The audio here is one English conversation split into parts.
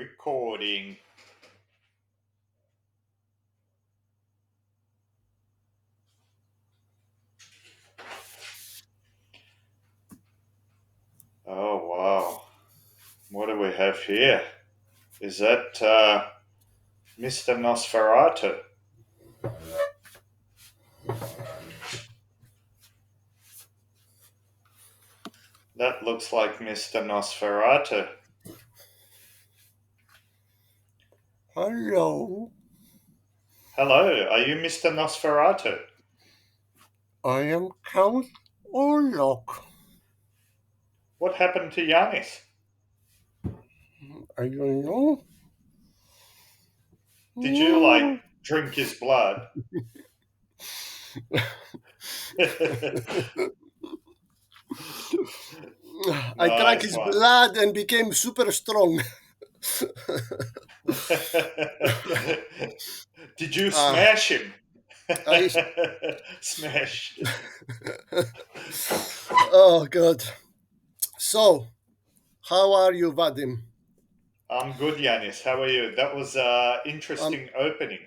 Recording. Oh, wow. What do we have here? Is that Mr. Nosferatu? That looks like Mr. Nosferatu. Hello, Hello, are you Mr. Nosferatu? I am Count Orlok. What happened to Yanis? I don't know. Did you, like, Mm, drink his blood? I drank Nice his one. blood and became super strong. Did you Ah, smash him? I. Smash. Oh God. So, how are you, Vadim? I'm good, Yanis. How are you? That was Um, interesting opening.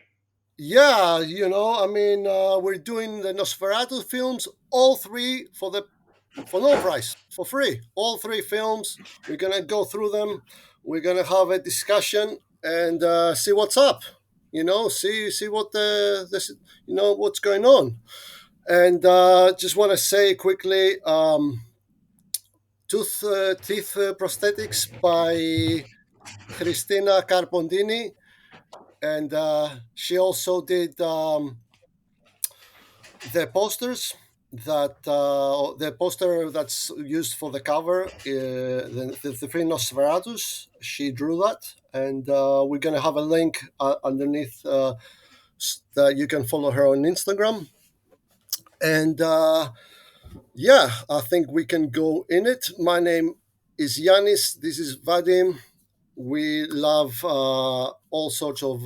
yeah, we're doing the Nosferatu films, all three for no price, for free. All three films. We're gonna go through them. We're gonna have a discussion and see what's up. See what what's going on. And just want to say quickly, teeth prosthetics by Christina Karpondini, and she also did the poster that's used for the cover, the three Nosferatus. She drew that, and we're gonna have a link underneath that you can follow her on Instagram. And yeah, I think we can go in it. My name is Yanis. This is Vadim. We love all sorts of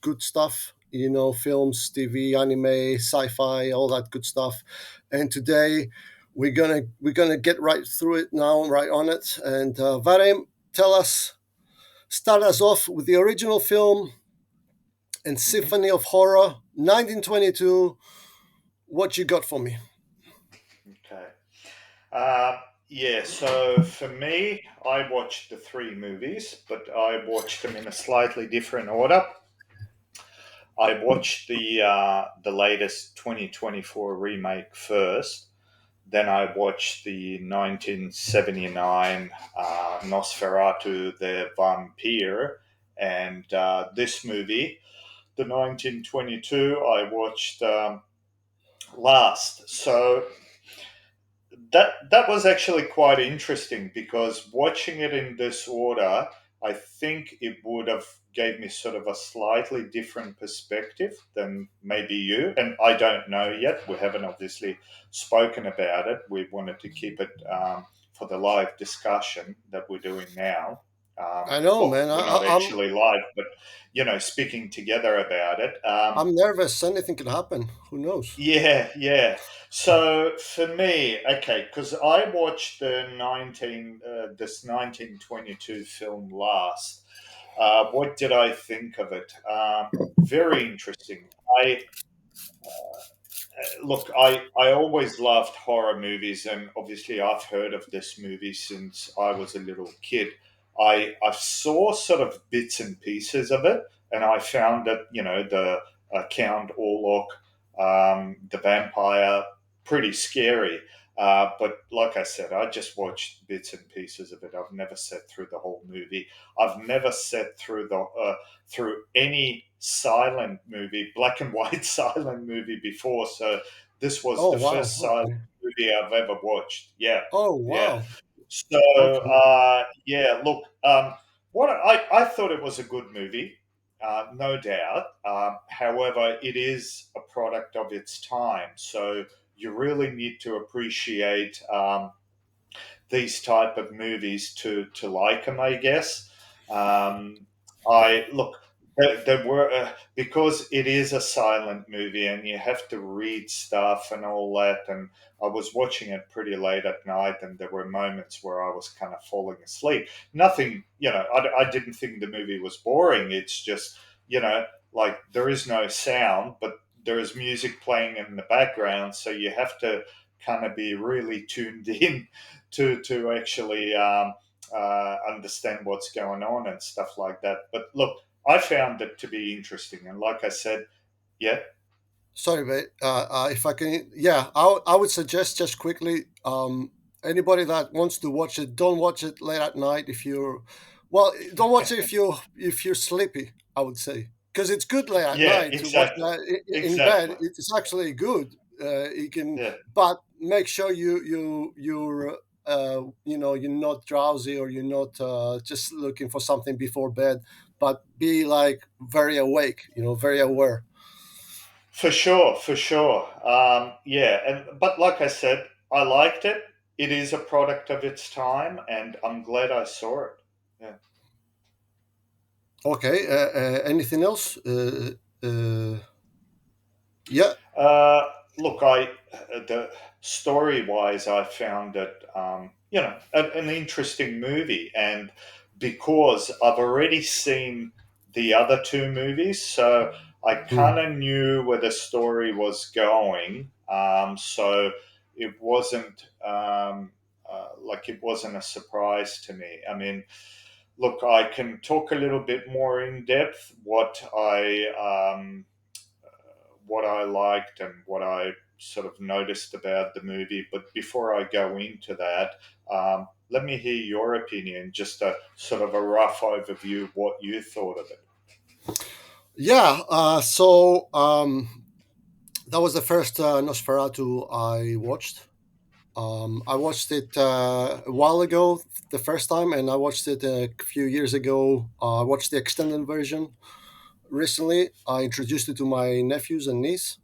good stuff, films, TV, anime, sci-fi, all that good stuff. And today we're gonna get right through it now, right on it. And Vadim, start us off with the original film and Mhm. Symphony of Horror, 1922. What you got for me? Okay. Uh, yeah, so for me, I watched the three movies, but I watched them in a slightly different order. I watched the latest 2024 remake first. Then I watched the 1979 Nosferatu the Vampyre. And this movie, the 1922, I watched last. So that was actually quite interesting because watching it in this order, I think it would have gave me sort of a slightly different perspective than maybe you. And I don't know yet. We haven't obviously spoken about it. We wanted to keep it for the live discussion that we're doing now. I know, Well, man. we're not actually live, but speaking together about it. I'm nervous. Anything can happen. Who knows? Yeah, yeah. So for me, okay, because I watched this 1922 film last. What did I think of it? Very interesting. I look. I always loved horror movies, and obviously I've heard of this movie since I was a little kid. I saw sort of bits and pieces of it, and I found that the Count Orlok, the vampire, pretty scary. But like I said, I just watched bits and pieces of it. I've never sat through the whole movie. I've never sat through any silent movie, black and white silent movie before. So this was Oh the wow. first silent Okay. movie I've ever watched. Yeah, Oh yeah. wow. So Okay. yeah, look, what I thought it was a good movie, no doubt. However, it is a product of its time, so you really need to appreciate these type of movies to like them, I guess. I look. There were because it is a silent movie and you have to read stuff and all that. And I was watching it pretty late at night, and there were moments where I was kind of falling asleep. Nothing, I didn't think the movie was boring. It's just, like there is no sound, but there is music playing in the background, so you have to kind of be really tuned in to actually understand what's going on and stuff like that. But look, I found it to be interesting, and like I said, yeah, Sorry, mate. If I can, yeah, I would suggest just quickly, anybody that wants to watch it, don't watch it late at night. If you're, well, don't watch it if you're sleepy. I would say because it's good late at yeah, night to watch exactly, that in bed. exactly, It's actually good. You can, yeah. but make sure you're you're not drowsy or you're not just looking for something before bed, but be like very awake. Very aware. For sure, for sure. Yeah, and but like I said, I liked it. It is a product of its time, and I'm glad I saw it. Yeah. Okay. Anything else? Yeah. Look, the story wise, I found it, an interesting movie, and because I've already seen the other two movies, so I Mm. kind of knew where the story was going. So it wasn't like it wasn't a surprise to me. I mean, look, I can talk a little bit more in depth what I liked and what I sort of noticed about the movie. But before I go into that, let me hear your opinion, just a sort of a rough overview of what you thought of it. Yeah. So that was the first Nosferatu I watched. I watched it a while ago, the first time, and I watched it a few years ago. I watched the extended version recently. I introduced it to my nephews and niece.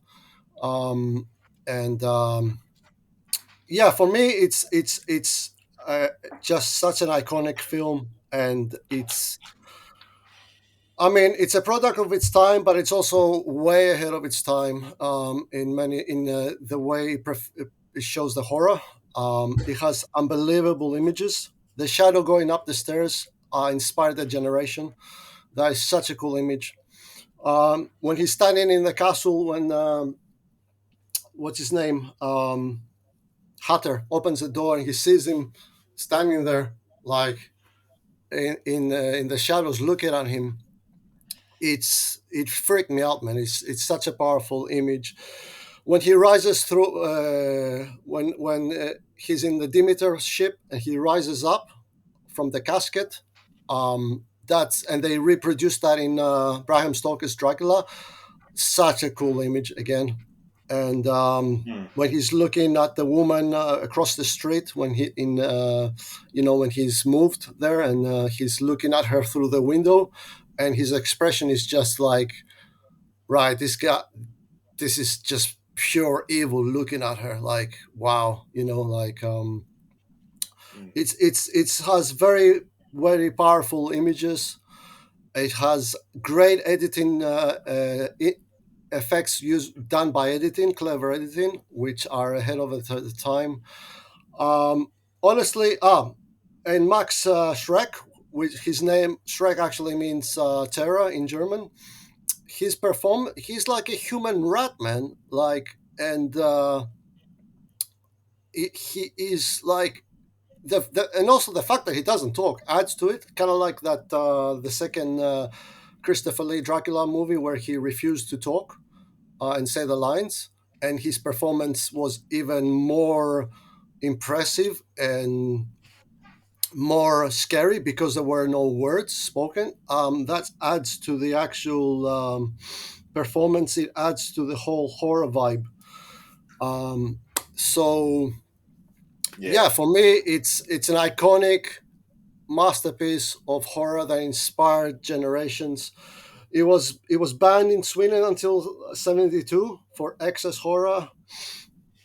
Um, and Yeah, for me, it's just such an iconic film, and I mean, it's a product of its time, but it's also way ahead of its time in the way it shows the horror. It has unbelievable images. The shadow going up the stairs inspired a generation. That is such a cool image. When he's standing in the castle, when what's his name, Hatter opens the door and he sees him standing there, like in the shadows, looking at him. It freaked me out, man. It's such a powerful image. When he rises through, when he's in the Demeter ship and he rises up from the casket, that's and they reproduce that in Bram Stoker's Dracula. Such a cool image again. And Hmm. when he's looking at the woman across the street, when when he's moved there and he's looking at her through the window, and his expression is just like, right, this guy, this is just pure evil looking at her, like, wow, like Hmm. it has very very powerful images. It has great editing effects done by editing, clever editing, which are ahead of it at the time. Um, Honestly, and Max Schreck, which his name Schreck actually means terror in German. He's like a human rat, man. Like, and he is like and also the fact that he doesn't talk adds to it, kind of like that the second Christopher Lee Dracula movie where he refused to talk and say the lines, and his performance was even more impressive and more scary because there were no words spoken. That adds to the actual performance. It adds to the whole horror vibe. Um, so Yeah. yeah, for me, it's an iconic masterpiece of horror that inspired generations. It was banned in Sweden until '72 for excess horror.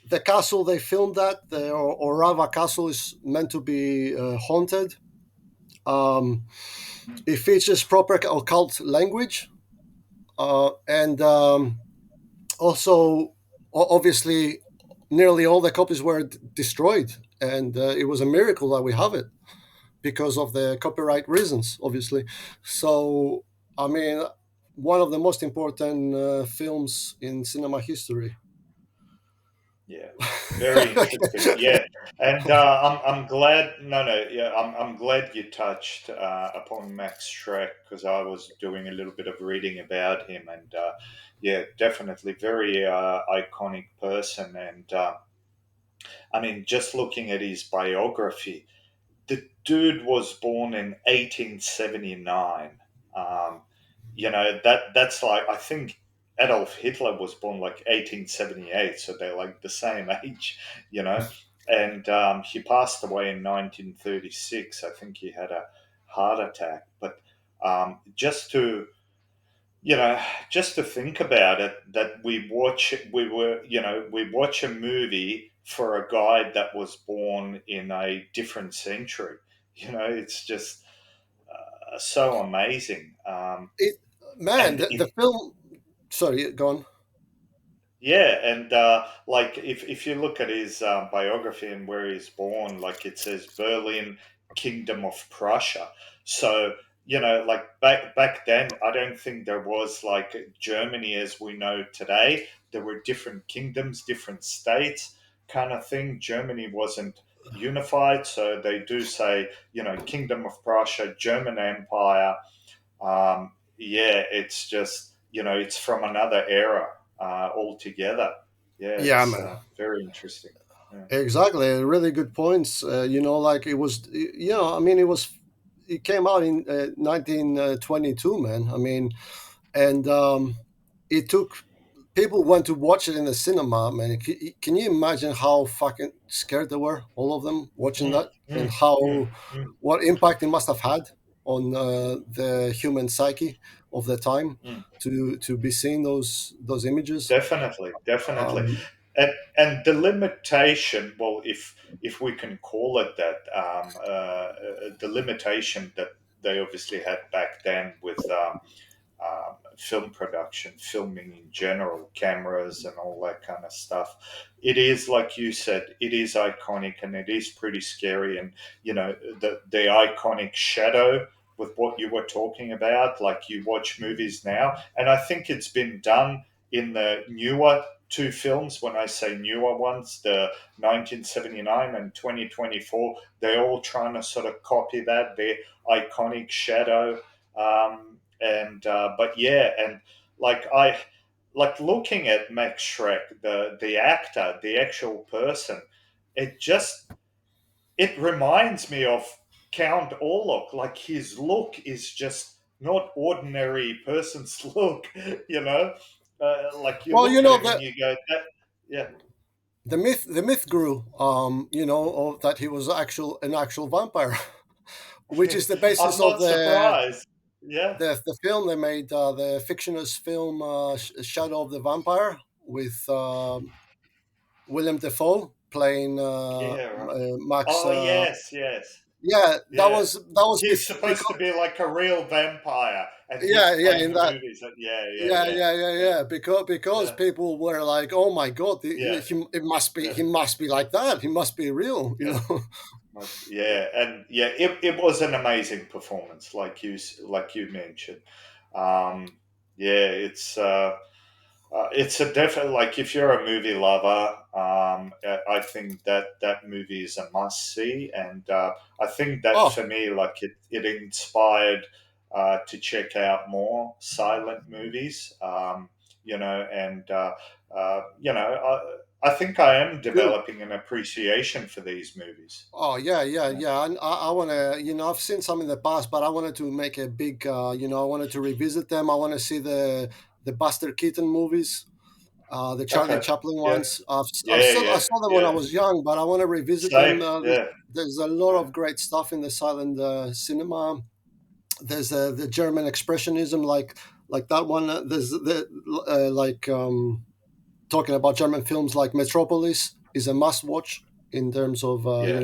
The castle they filmed at, the Orava Castle, is meant to be haunted. Um, it features proper occult language. And also, obviously, nearly all the copies were destroyed, and it was a miracle that we have it because of the copyright reasons, obviously. So, I mean, one of the most important films in cinema history. Yeah, very interesting. Yeah, and I'm glad. No, no, yeah, I'm glad you touched upon Max Schreck because I was doing a little bit of reading about him, and yeah, definitely very iconic person. And I mean, just looking at his biography, the dude was born in 1879. Um, that's like I think Adolf Hitler was born like 1878, so they're like the same age, you know. And he passed away in 1936. I think he had a heart attack. But just to just to think about it, that we watch a movie for a guy that was born in a different century. It's just so amazing. It, man, And the it, film. Sorry, go on. Yeah, and like if you look at his biography and where he's born, like it says Berlin, Kingdom of Prussia. So like back then, I don't think there was like Germany as we know today. There were different kingdoms, different states, kind of thing. Germany wasn't unified, so they do say Kingdom of Prussia, German Empire. Yeah, it's just it's from another era altogether. Yeah, Yeah, it's man. very interesting. Yeah. Exactly, really good points. Like it was, I mean, it came out in 1922, man. I mean, and it took people went to watch it in the cinema, man. Can you imagine how fucking scared they were, all of them, watching Mm, that, and mm, mm, how mm, what impact it must have had on the human psyche of the time mm. to be seeing those images. Definitely, definitely. Um, And the limitation, well, if we can call it that, the limitation that they obviously had back then with film production, filming in general, cameras and all that kind of stuff. It is like you said, it is iconic and it is pretty scary. And the iconic shadow with what you were talking about, like you watch movies now, and I think it's been done in the newer two films. When I say newer ones, the 1979 and 2024, they're all trying to sort of copy that, their iconic shadow. And But yeah, and like I like looking at Max Schreck, the actor, the actual person, it just it reminds me of Count Orlok. Like his look is just not ordinary person's look, you know. Like you well, look at him and you go, that, yeah. the myth grew, that he was an actual vampire, which is the basis I'm of not the surprised. Yeah, the, the film they made, the fictionist film, Shadow of the Vampire, with Willem Dafoe playing yeah, right. Max. Oh yes, yes. Yeah, that Yeah, was that was he's supposed because, to be like a real vampire, and he's yeah, yeah, playing in the that. movies. Yeah, yeah, Yeah, yeah, yeah, yeah, yeah, yeah. Because yeah, people were like, "Oh my god, yeah, it must be yeah. he must be like that. He must be real," you Yeah, know. yeah, and yeah, it was an amazing performance, like you mentioned. Yeah, it's a definite like if you're a movie lover, I think that movie is a must see, and I think that Oh, for me, like it inspired to check out more silent movies. And I think I am dude. developing an appreciation for these movies. Oh yeah, yeah, Yeah. yeah. And I want to, I've seen some in the past, but I wanted to make a big, I wanted to revisit them. I want to see the Buster Keaton movies, the Charlie Okay. Chaplin Yeah. ones. Yeah. I Yeah. saw them when I Yeah. was young, but I want to revisit them. Same. Yeah. There's a lot Yeah. of great stuff in the silent cinema. There's the German expressionism, like that one. There's the like talking about German films, like Metropolis is a must watch in terms of Yeah.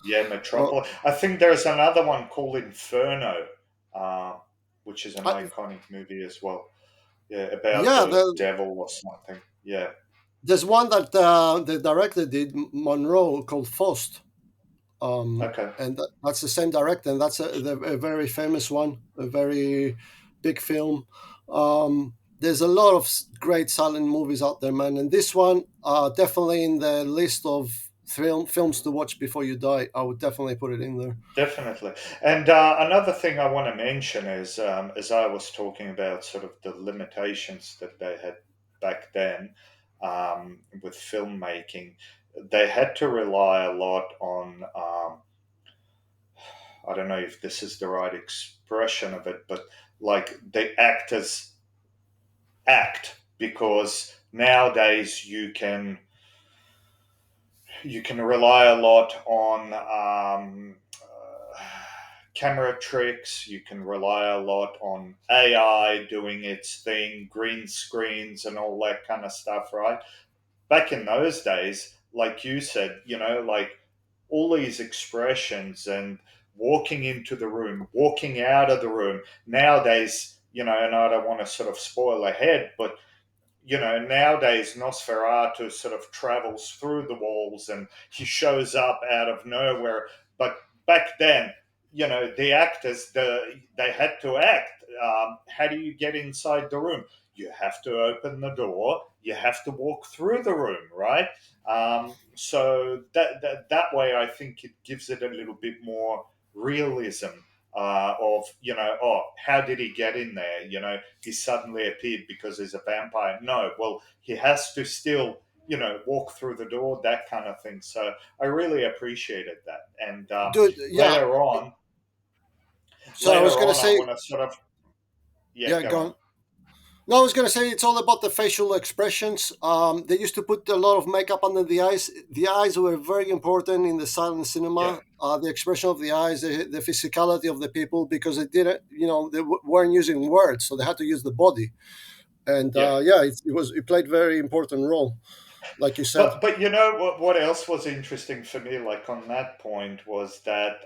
Yeah, uh, Metropolis. I think there's another one called Inferno, uh, which is an I, iconic movie as well. Yeah, about Yeah, the devil or something. Yeah. there's one that the director did, Monroe, called Faust. Okay. And that's the same director, and that's a very famous one, a very big film. There's a lot of great silent movies out there, man, and this one, definitely in the list of films to watch before you die. I would definitely put it in there. Definitely. And another thing I want to mention is, as I was talking about sort of the limitations that they had back then with filmmaking, they had to rely a lot on, I don't know if this is the right expression of it, but like the actors act, because nowadays you can rely a lot on camera tricks. You can rely a lot on AI doing its thing, green screens, and all that kind of stuff, right? Back in those days, like you said, like all these expressions and walking into the room, walking out of the room. Nowadays, and I don't want to sort of spoil ahead, but nowadays Nosferatu sort of travels through the walls and he shows up out of nowhere. But back then, the actors, they had to act. How do you get inside the room? You have to open the door. You have to walk through the room, right? So that way, I think it gives it a little bit more realism. Of oh, how did he get in there? He suddenly appeared because he's a vampire. No, well, he has to still, walk through the door, that kind of thing. So I really appreciated that. And Dude, yeah. later on, So I was later gonna on, I say, want to sort of, yeah, yeah, go go on. on. No, I was gonna say it's all about the facial expressions. They used to put a lot of makeup under the eyes. The eyes were very important in the silent Yeah, cinema. The expression of the eyes, the physicality of the people, because they didn't, they weren't using words, so they had to use the body. And yeah. yeah, it played very important role, like you said. But what else was interesting for me, like on that point, was that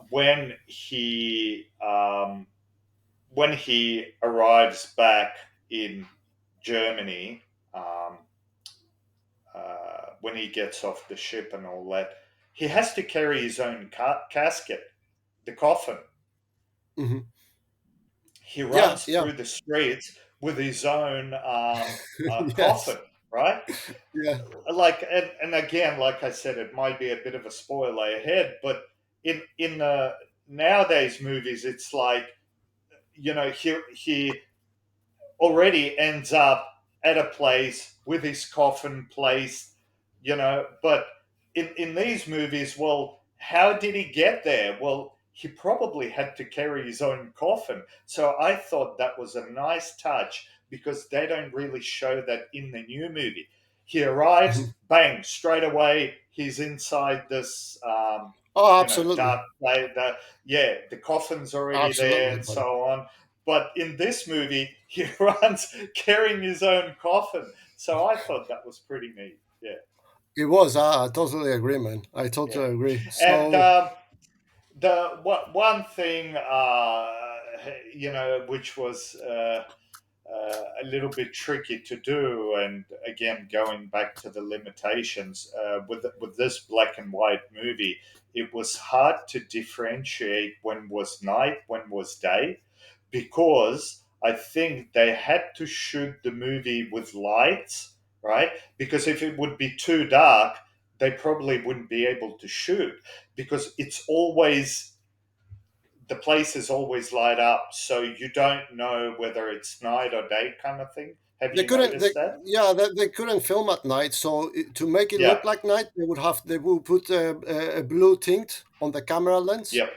when he when he arrives back in Germany, um, when he gets off the ship and all that, he has to carry his own casket, the coffin. Hmm. He Yeah, runs yeah, through the streets with his own yes, coffin, right? yeah. Like, and again, like I said, it might be a bit of a spoiler ahead, but in the nowadays movies, it's like he already ends up at a place with his coffin placed, but in these movies, well, how did he get there? Well, he probably had to carry his own coffin. So I thought that was a nice touch because they don't really show that in the new movie. He arrives, Mhm. bang, straight away he's inside this Oh, absolutely, dark place. Yeah, the coffin's already there absolutely, and buddy. so on. But in this movie, he runs carrying his own coffin. So I thought that was pretty neat. Yeah, It was. I totally agree, man. I yeah. totally agree. And So the one thing, which was a little bit tricky to do, and again going back to the limitations with this black and white movie, it was hard to differentiate when was night, when was day, because I think they had to shoot the movie with lights, right? Because if it would be too dark, they probably wouldn't be able to shoot, because it's always, the place is always light up, so you don't know whether it's night or day kind of thing. Have they you couldn't. noticed that? Yeah, they couldn't film at night. So to make it Yeah, look like night, they would put a blue tint on the camera lens yep,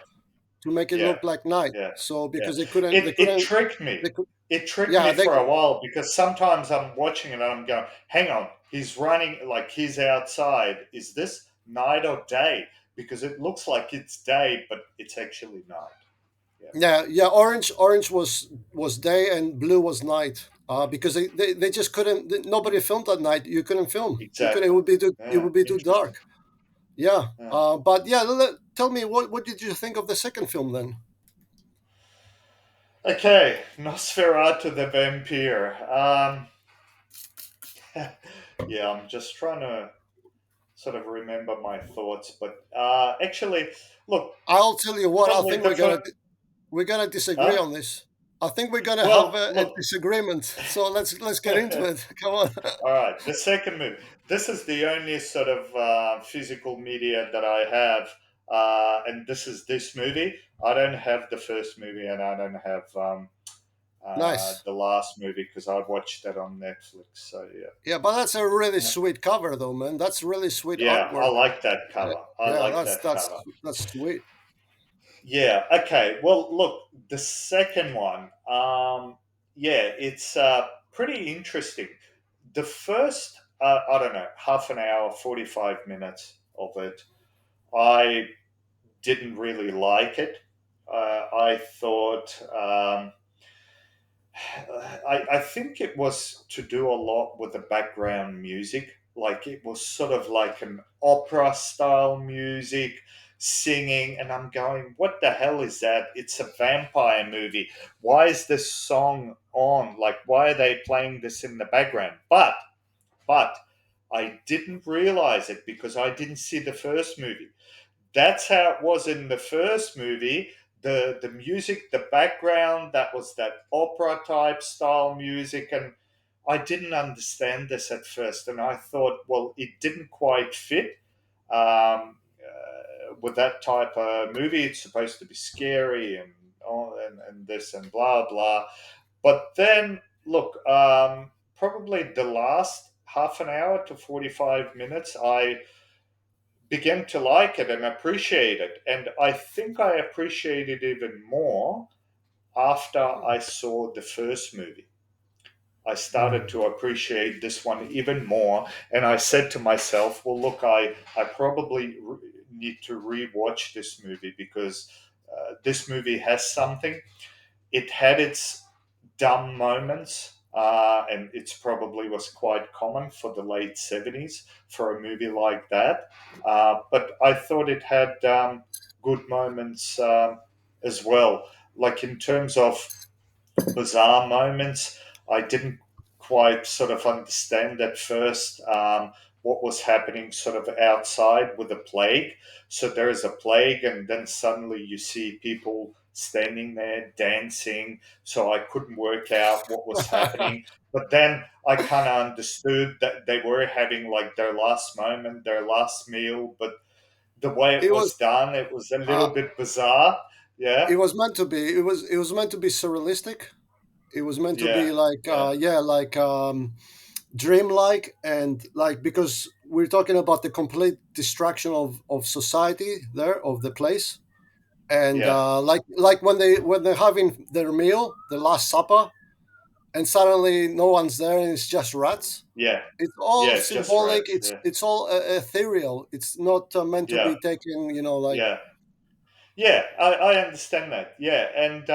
to make it yeah, look like night. yeah, So yeah. because It tricked me. they could, It tricked yeah, me they for a while, because sometimes I'm watching it and I'm going, hang on, he's running, like he's outside. Is this night or day? Because it looks like it's day, but it's actually night. Yeah, yeah. Orange was day and blue was night. Because they just couldn't. Nobody filmed at night. You couldn't film. You couldn't. exactly. It Yeah, would be too interesting. dark. Yeah. Yeah. But yeah, tell me what did you think of the second film then? Okay, Nosferatu the Vampyre. Yeah, I'm just trying to sort of remember my thoughts, but actually, look, I'll tell you what. I probably think the first. we're gonna disagree Huh? on this. I think we're gonna have Well, a look. disagreement. So let's get into it. Come on. All right, the second movie. This is the only sort of physical media that I have, and this is this movie. I don't have the first movie, and I don't have Nice. the last movie because I watched that on Netflix. So yeah, Yeah, but that's a really yeah, sweet cover, though, man. That's really sweet yeah. I artwork. like that Yeah, cover. I yeah, like that cover. that's sweet. Yeah. Okay. Well, look, the second one. Yeah, it's pretty interesting. The first, I don't know, half an hour, 45 minutes of it, I didn't really like it. I thought, I think it was to do a lot with the background music. Like it was sort of like an opera style music, singing, and I'm going, what the hell is that? It's a vampire movie. Why is this song on? Like, why are they playing this in the background? But I didn't realize it because I didn't see the first movie. That's how it was in the first movie. The music, the background, that was that opera type style music, and I didn't understand this at first, and I thought, well, it didn't quite fit with that type of movie. It's supposed to be scary and and this and blah blah. But then, look, probably the last half an hour to 45 minutes, I began to like it and appreciate it. And I think I appreciate it even more after I saw the first movie. I started Mm. to appreciate this one even more. And I said to myself, well, look, I probably need to rewatch this movie because this movie has something. It had its dumb moments, and it's probably was quite common for the late 70s for a movie like that. But I thought it had good moments as well. Like in terms of bizarre moments. I didn't quite sort of understand at first what was happening sort of outside with the plague. So there is a plague, and then suddenly you see people standing there dancing. So I couldn't work out what was happening. But then I kind of understood that they were having like their last moment, their last meal. But the way it It was was done, it was a uh, little bit bizarre. Yeah, it was meant to be. It was meant to be surrealistic. It was meant to yeah, be like yeah, yeah, like dreamlike, and like, because we're talking about the complete destruction of society there, of the place. And yeah. like when they're having their meal, the last supper, and suddenly no one's there and it's just rats. Yeah, It's all yeah, just symbolic. rats. Yeah, It's all ethereal. It's not meant to yeah, be taken, like. yeah, yeah. I understand that. Yeah, and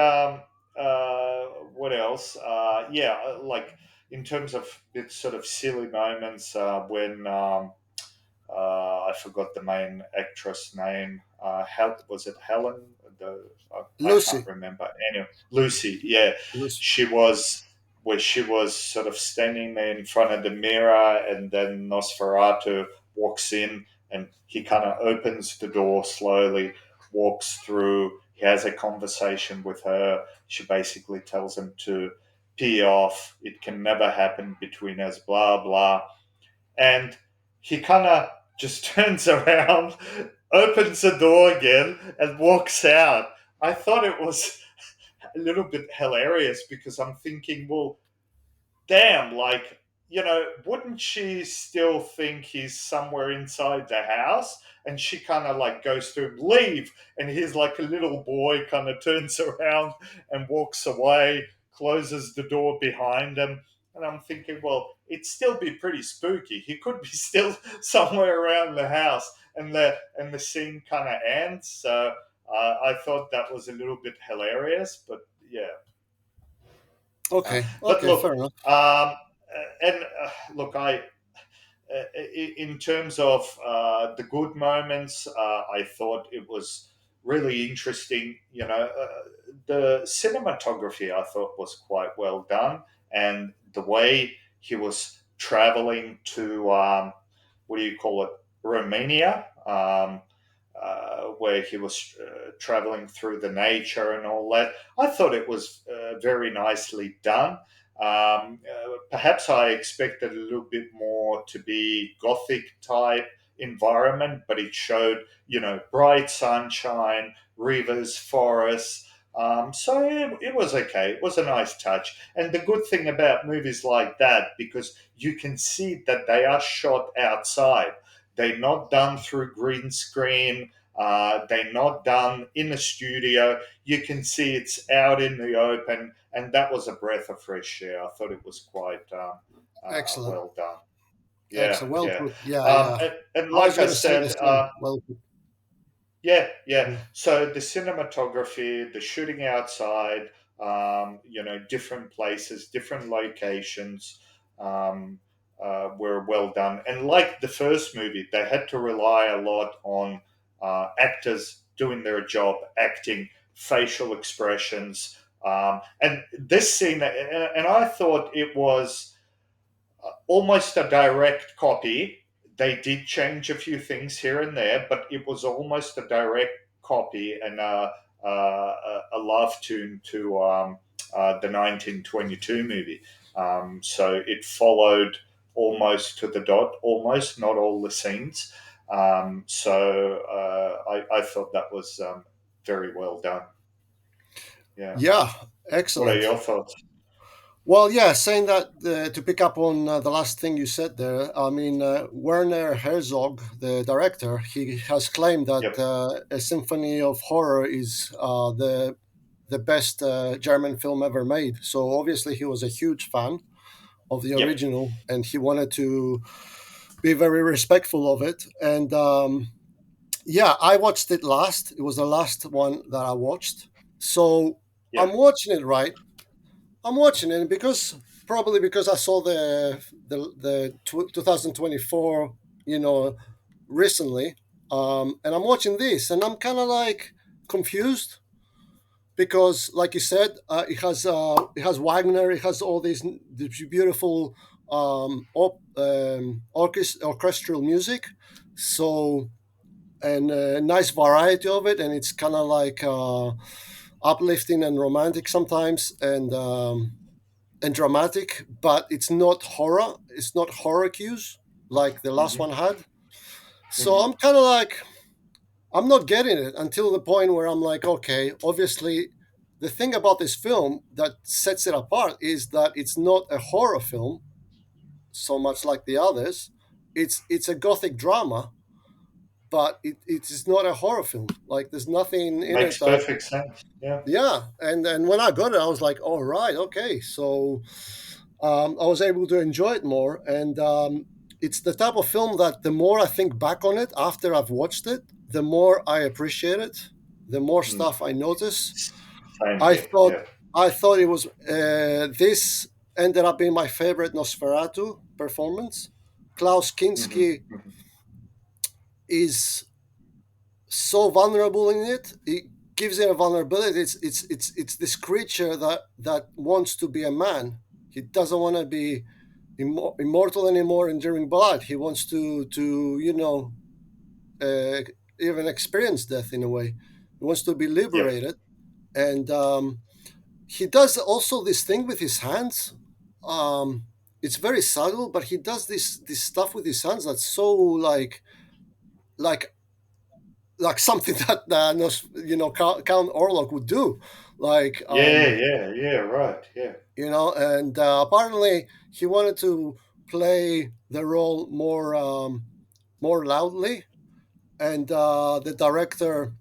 what else? Yeah, like in terms of it's sort of silly moments when I forgot the main actress name. Was it Helen? I can't Lucy. remember. Anyway, Lucy. Yeah, Lucy. she was where she was sort of standing there in front of the mirror, and then Nosferatu walks in, and he kind of opens the door slowly, walks through. He has a conversation with her. She basically tells him to pee off. It can never happen between us. Blah blah, and he kind of just turns around, opens the door again, and walks out. I thought it was a little bit hilarious because I'm thinking, well, damn, like, wouldn't she still think he's somewhere inside the house? And she kind of like goes to him, leave. And he's like a little boy, kind of turns around and walks away, closes the door behind him. And I'm thinking, well, it'd still be pretty spooky. He could be still somewhere around the house, and the scene kind of ends. So I thought that was a little bit hilarious, but yeah. Okay. But Okay. look, Fair enough. and look, in terms of the good moments, I thought it was really interesting. the cinematography I thought was quite well done, and the way he was traveling to what do you call it, Romania, where he was traveling through the nature and all that. I thought it was very nicely done. Perhaps I expected a little bit more to be gothic type environment, but it showed, bright sunshine, rivers, forests. So it was okay. It was a nice touch. And the good thing about movies like that, because you can see that they are shot outside. They're not done through green screen. They're not done in a studio. You can see it's out in the open, and that was a breath of fresh air. I thought it was quite Excellent. well done. Yeah, Excellent. Well yeah. put. Yeah, yeah. And I was like I going to say the said, same. Well put. yeah, yeah. Mm. So the cinematography, the shooting outside, different places, different locations, were well done. And like the first movie, they had to rely a lot on actors doing their job, acting, facial expressions. And this scene, and I thought it was almost a direct copy. They did change a few things here and there, but it was almost a direct copy and a love tune to the 1922 movie. So it followed almost to the dot, almost, not all the scenes. I thought that was very well done. Yeah. Yeah, What are excellent. your thoughts? Well, yeah, saying that to pick up on the last thing you said there, I mean, Werner Herzog, the director, he has claimed that Yep. A Symphony of Horror is the best German film ever made. So obviously, he was a huge fan of the Yep. original, and he wanted to be very respectful of it. And yeah, I watched it last. It was the last one that I watched. So I'm Yep. watching it right. I'm watching it because probably because I saw the 2024, recently, and I'm watching this, and I'm kind of like confused because, like you said, it has Wagner, it has all these beautiful orchestral music, so and a nice variety of it, and it's kind of like uplifting and romantic sometimes, and dramatic, but it's not horror. It's not horror cues like the last Hmm. one had. So Hmm. I'm kind of like, I'm not getting it until the point where I'm like, okay, obviously, the thing about this film that sets it apart is that it's not a horror film so much like the others. It's a gothic drama, but it is not a horror film. Like there's nothing in it Makes that, perfect sense. Yeah. yeah. And when I got it, I was like, all right, okay. So I was able to enjoy it more. And it's the type of film that the more I think back on it after I've watched it, the more I appreciate it, the more Mm. stuff I notice. Same I here. thought Yeah. I thought it was this ended up being my favorite Nosferatu performance. Klaus Hmm. Kinski Hmm. is so vulnerable in it. It gives it a vulnerability. It's this creature that wants to be a man. He doesn't want to be immortal anymore and during blood. He wants to uh, even experience death in a way. He wants to be Yep. liberated, and he does also this thing with his hands. Um, it's very subtle, but he does this stuff with his hands that's so like like something that Count Orlok would do, like Yeah. Yeah. Yeah. Right. Yeah. and apparently he wanted to play the role more loudly, and the director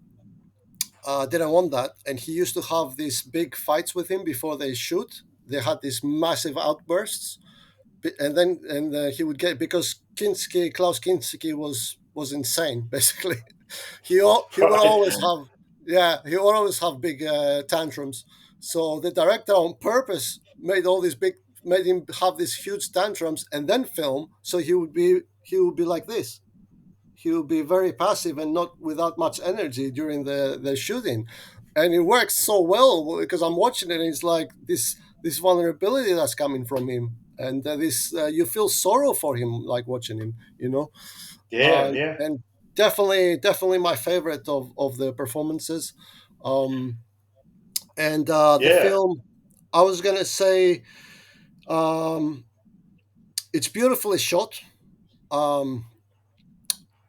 didn't want that, and he used to have these big fights with him before they shoot. They had these massive outbursts, and then he would get because Klaus Kinski was insane basically. He would Right. always have, yeah, he would always have big tantrums. So the director on purpose made him have these huge tantrums and then film, so he would be like this. He would be very passive and not without much energy during the shooting. and it works so well because I'm watching it, and it's like this vulnerability that's coming from him, and this you feel sorrow for him, like watching him, Yeah, yeah, and definitely my favorite of the performances. Um, and the yeah, film, I was gonna say, um, it's beautifully shot. Um,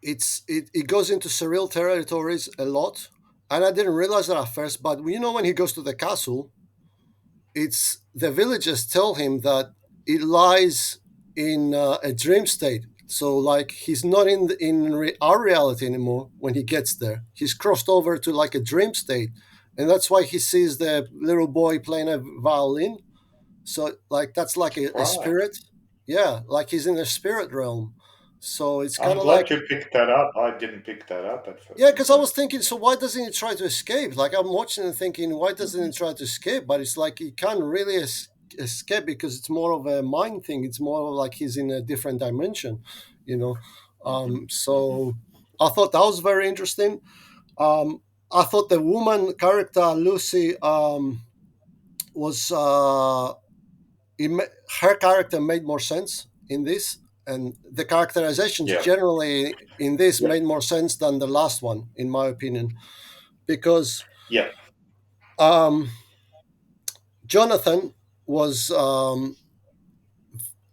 it goes into surreal territories a lot, and I didn't realize that at first. But when he goes to the castle, it's the villagers tell him that it lies in a dream state. So like he's not our reality anymore. When he gets there, he's crossed over to like a dream state, and that's why he sees the little boy playing a violin. So like that's like a right. spirit. Yeah, like he's in the spirit realm. So it's kind I'm of like, glad you picked that up. I didn't pick that up at yeah, first. because I was thinking, so why doesn't he try to escape? Like I'm watching and thinking, why doesn't he try to escape? But it's like he can't really escape because it's more of a mind thing. It's more of like he's in a different dimension, you know. Hmm. Hmm. So I thought that was very interesting. Um, I thought the woman character Lucy was her character made more sense in this, and the characterizations Yeah, generally in this yeah, made more sense than the last one, in my opinion, because yeah. um, Jonathan was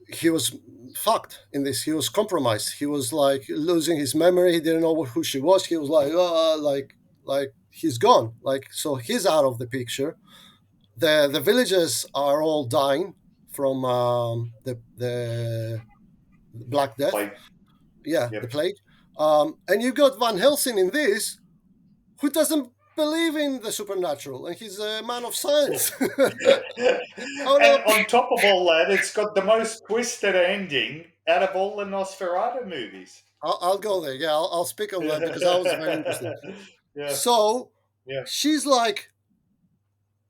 he was fucked in this. He was compromised. He was like losing his memory. He didn't know who she was. He was like, like he's gone. Like so, he's out of the picture. The villagers are all dying from the Black Death. Like, Yeah, the yep. plague. And you got Van Helsing in this, who doesn't believe in the supernatural, and he's a man of science. Oh And no! on top of all that, it's got the most twisted ending out of all the Nosferatu movies. I'll go there. Yeah, I'll speak on that because that was very interesting. Yeah, So yeah, she's like,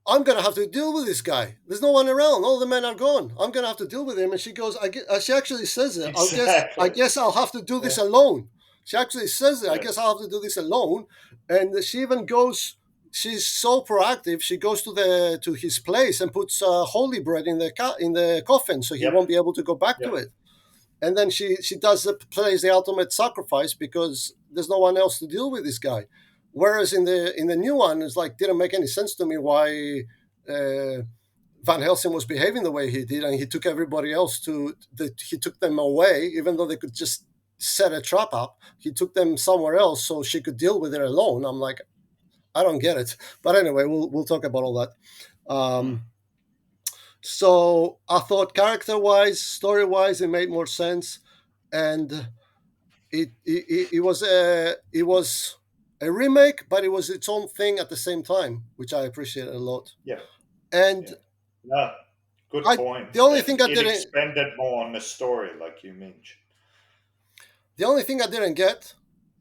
I'm gonna have to deal with this guy. There's no one around. All the men are gone. I'm gonna have to deal with him. And she goes, she actually says it. I exactly. guess I'll have to do this Yeah, alone. She actually says it. I yeah, guess I'll have to do this alone. And she even goes. She's so proactive. She goes to his place and puts holy bread in in the coffin, so he yep, won't be able to go back to yep, it. And then she plays the ultimate sacrifice because there's no one else to deal with this guy. Whereas in the new one, it's like didn't make any sense to me why uh, Van Helsing was behaving the way he did, and he took everybody else he took them away, even though they could just set a trap up. He took them somewhere else so she could deal with it alone. I'm like, I don't get it. But anyway, we'll talk about all that. mm, So I thought character wise, story wise, it made more sense, and it was a remake, but it was its own thing at the same time, which I appreciate a lot. yeah, And yeah. No, good I the point. only And thing I it didn't expanded more on the story, like you mentioned. the only thing I didn't get,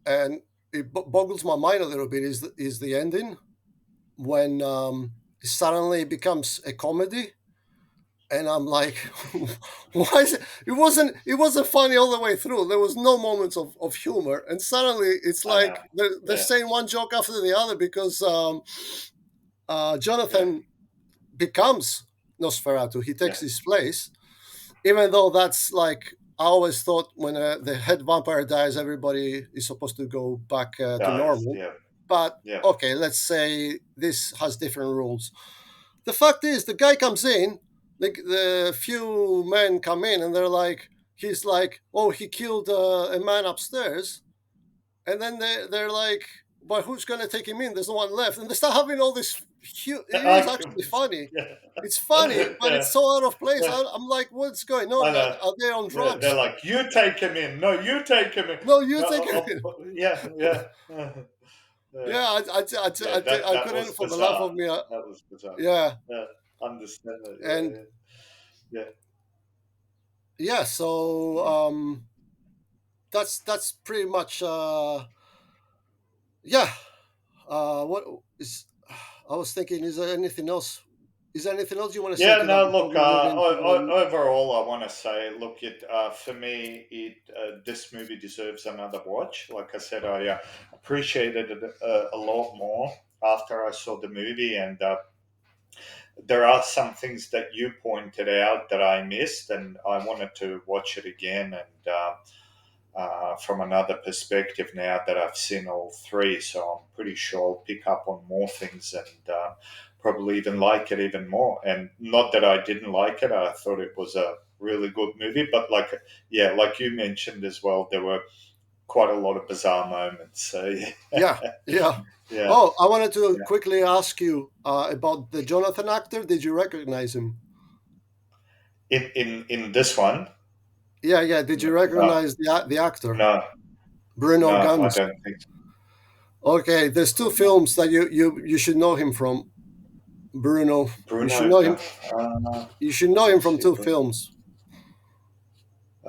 and it boggles my mind a little bit, is the ending when it suddenly becomes a comedy, and I'm like, why is it? It wasn't funny all the way through. There was no moments of humor, and suddenly it's I know. like they're Yeah, saying one joke after the other because yeah, Jonathan becomes Nosferatu. He yeah. takes his place, even though that's like I always thought when the head vampire dies, everybody is supposed to go back to Dies. normal. Yeah, But yeah, okay, let's say this has different rules. The fact is, the guy comes in, the few men come in, and he's like, oh, he killed a man upstairs. And then they're like, but who's going to take him in? There's no one left. And they start having all this. It is I, actually funny. It's funny, yeah, but yeah, it's so out of place. yeah. I'm like, what's going on? I know. Are they on Yeah, they're drugs? like, you take him in. No, you take him in. No, you No, take him in. yeah, yeah, yeah, Yeah, yeah. That I that couldn't was for the life bizarre. of me. That was bizarre. Yeah, Yeah, understand that. and Yeah, yeah, yeah, so yeah. that's pretty much yeah. What is? I was thinking, is there anything else? Is there anything else you want to say Yeah, to that no, before look, we move into the? overall, I want to say, look, for me, this movie deserves another watch. Like I said, I appreciated it a lot more. after I saw the movie, and there are some things that you pointed out that I missed, and I wanted to watch it again and from another perspective now that I've seen all three. So I'm pretty sure I'll pick up on more things and probably even like it even more. And not that I didn't like it, I thought it was a really good movie, but yeah, like you mentioned as well, there were quite a lot of bizarre moments. So Yeah, yeah. yeah. Oh, I wanted to Yeah. quickly ask you about the Jonathan actor. Did you recognize him? In this one, Yeah, yeah. Did you no, recognize the actor, no, Bruno no, I Ganz? don't think so. Okay, there's two No. films that you should know him from. Bruno, you should Bruno, know him. You should know let me him from see, two films.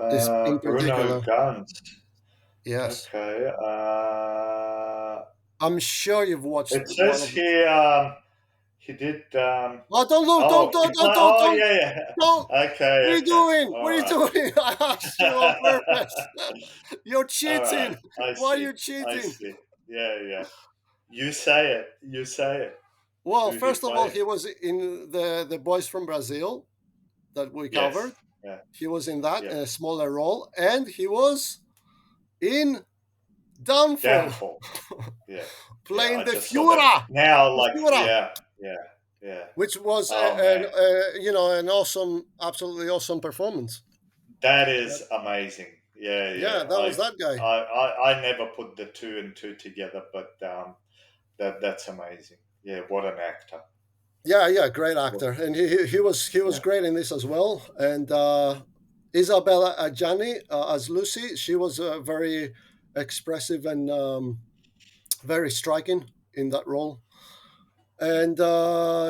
Is in Bruno particular. Guns. Yes, Okay. I'm sure you've watched It one says of the. here he did. Oh, don't look! Don't Oh, he don't play. don't don't Oh, don't yeah, don't! yeah. What are Okay, you okay. doing? What All are you right. doing? I asked you on purpose. You're All right. cheating. I Why are see. you I cheating? see. Yeah, yeah. You say it. You say it. Well, Who he first of all, played? he was in the Boys from Brazil that we Yes. covered. Yeah. He was in that in Yep. a smaller role, and he was in Downfall, Downfall. Yeah. Yeah. playing I the just saw that Führer, now. the Führer, Yeah, yeah, yeah. which was Oh man, an awesome, absolutely awesome performance. that But is amazing. Yeah, yeah, yeah. that was that guy. I never put the two and two together, but that's amazing. Yeah, what an actor. Yeah, yeah, great What, actor, and he was yeah. great in this as well. And Isabella Adjani as Lucy, she was very expressive and very striking in that role. And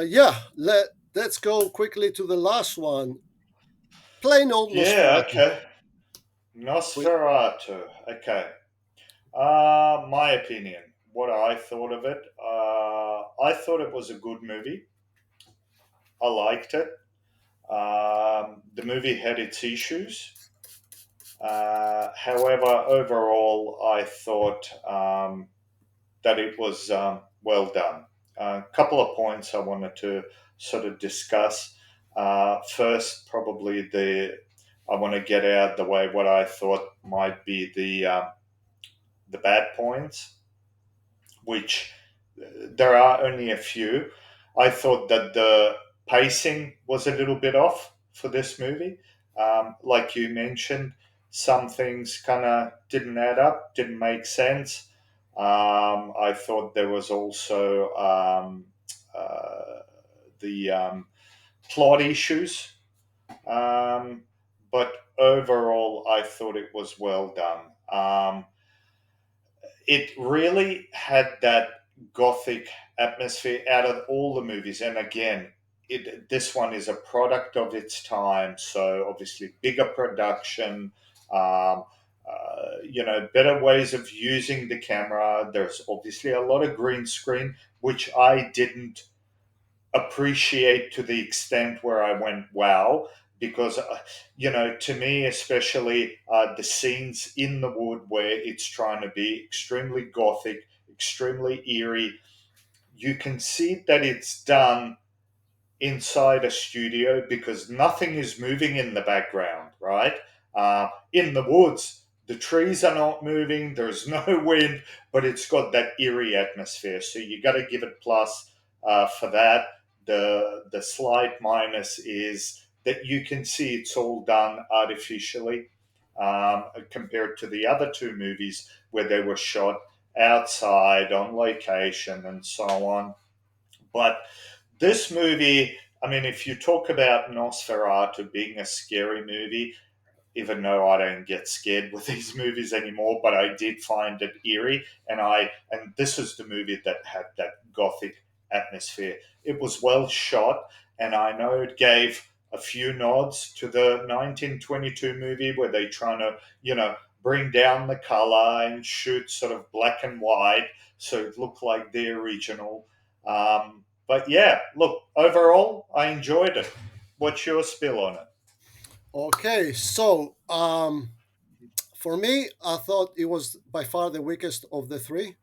yeah, let's go quickly to the last one. Plain old Yeah. Nosferatu. Okay. We, Nosferatu. Okay. My opinion. What I thought of it. I thought it was a good movie. I liked it. The movie had its issues. However, overall, I thought that it was well done. A couple of points I wanted to sort of discuss. First, probably I want to get out of the way what I thought might be the bad points, which there are only a few. I thought that the pacing was a little bit off for this movie. Like you mentioned, some things kind of didn't add up, didn't make sense. I thought there was also uh, the plot issues, um, but overall, I thought it was well done. It really had that gothic atmosphere out of all the movies. And again, this one is a product of its time, so obviously bigger production, um, better ways of using the camera. There's obviously a lot of green screen, which I didn't appreciate to the extent where I went, wow, because, to me, especially the scenes in the wood where it's trying to be extremely gothic, extremely eerie, you can see that it's done inside a studio because nothing is moving in the background, right? In the woods, the trees are not moving, there's no wind, but it's got that eerie atmosphere. So you got to give it plus for that. The slight minus is that you can see it's all done artificially compared to the other two movies where they were shot outside on location and so on. But this movie, I mean, if you talk about Nosferatu being a scary movie, even though I don't get scared with these movies anymore, but I did find it eerie, and this is the movie that had that gothic atmosphere. It was well shot, and I know it gave a few nods to the 1922 movie where they trying to, bring down the color and shoot sort of black and white, so it looked like the original. But yeah, look, overall, I enjoyed it. What's your spill on it? okay, so for me, I thought it was by far the weakest of the three.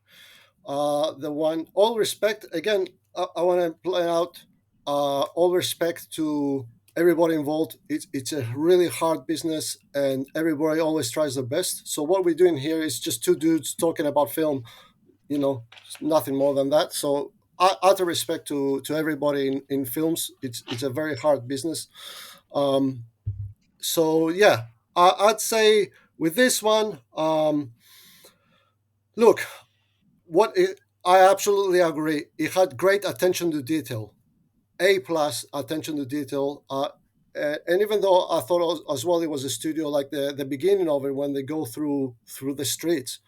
The one, all respect, again, I want to point out, all respect to everybody involved. It's a really hard business and everybody always tries their best. So what we're doing here is just two dudes talking about film, nothing more than that. So utter respect to everybody in films. It's a very hard business. Um, so yeah, I'd say with this one, look, what it, I absolutely agree. It had great attention to detail, A plus attention to detail. And even though I thought as well it was a studio, like the beginning of it when they go through the streets,